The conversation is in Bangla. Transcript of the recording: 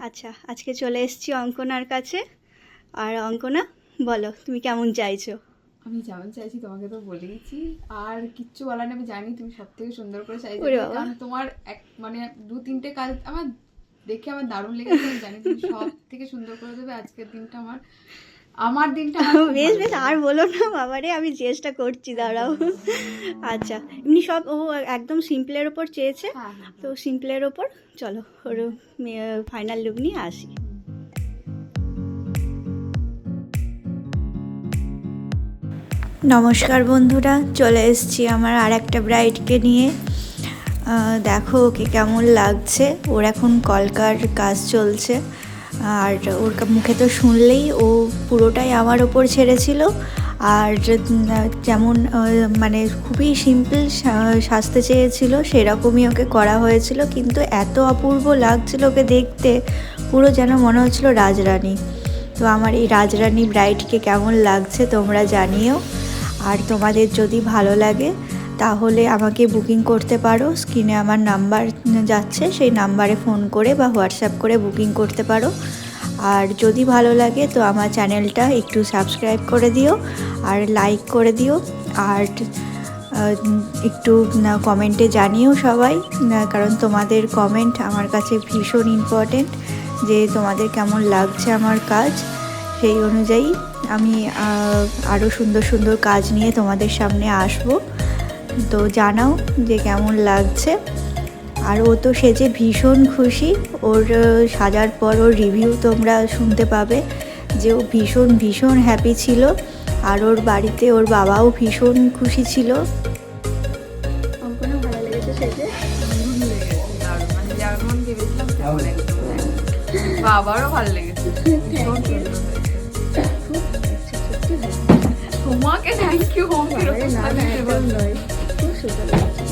আচ্ছা, আজকে চলে এসেছি অঙ্কনার কাছে। আর অঙ্কনা, বলো তুমি কেমন চাইছো? আমি যেমন চাইছি তোমাকে তো বলেইছি, আর কিচ্ছু বলার নেই। আমি জানি তুমি সব থেকে সুন্দর করে চাইছো, ওরে বাবা, কারণ তোমার মানে 2-3টে কাজ আমার দেখে আমার দারুণ লেগেছে। আমি জানি তুমি সব থেকে সুন্দর করে দেবে। আজকের দিনটা আমার দিনটা আমার খুব বেশ ভালো বেশ, যাবে। আর বলো না বাবারে, আমি চেষ্টা করছি, দাঁড়াও। আচ্ছা, এমনি সব ও একদম সিম্পলের ওপর চেয়েছে, হ্যাঁ হ্যাঁ তো সিম্পলের ওপর চলো ওর ফাইনাল লুক নিয়ে আসি। নমস্কার বন্ধুরা, চলে এসেছি আমার আর একটা ব্রাইডকে নিয়ে। দেখো ওকে কেমন লাগছে। ওর এখন কলকার কাজ চলছে, আর ওর মুখে তো শুনলেই ও পুরোটাই আমার ওপর ছেড়েছিল। আর যেমন মানে খুবই সিম্পল সাজতে চেয়েছিল, সেরকমই ওকে করা হয়েছিল, কিন্তু এত অপূর্ব লাগছিল ওকে দেখতে, পুরো যেন মনে হচ্ছিল রাজরানী। তো আমার এই রাজরানী ব্রাইডকে কেমন লাগছে তোমরা জানিও। আর তোমাদের যদি ভালো লাগে তাহলে আমাকে বুকিং করতে পারো, স্ক্রিনে আমার নাম্বার যাচ্ছে, সেই নাম্বারে ফোন করে বা হোয়াটসঅ্যাপ করে বুকিং করতে পারো। আর যদি ভালো লাগে তো আমার চ্যানেলটা একটু সাবস্ক্রাইব করে দিও আর লাইক করে দিও। আর একটু কমেন্টে জানিও সবাই, কারণ তোমাদের কমেন্ট আমার কাছে ভীষণ ইম্পর্টেন্ট, যে তোমাদের কেমন লাগছে আমার কাজ। সেই অনুযায়ী আমি আরও সুন্দর সুন্দর কাজ নিয়ে তোমাদের সামনে আসবো। তো জানাও যে কেমন লাগছে। আর ও তো সেজে ভীষণ খুশি। ওর সাজার পর ওর রিভিউ তোমরা শুনতে পাবে, যে ও ভীষণ ভীষণ হ্যাপি ছিল। আর ওর বাড়িতে ওর বাবাও ভীষণ খুশি ছিল। অঙ্কনও ভালো লেগেছে সেজে? দারুণ লেগেছে, দারুণ, মানে যেমন ভেবেছিলাম তেমন একদম। বাবারও ভালো লেগেছে, ভীষণ সুন্দর হয়েছে। তোমাকে থ্যাংক ইউ। খুব সুন্দর লাগছে।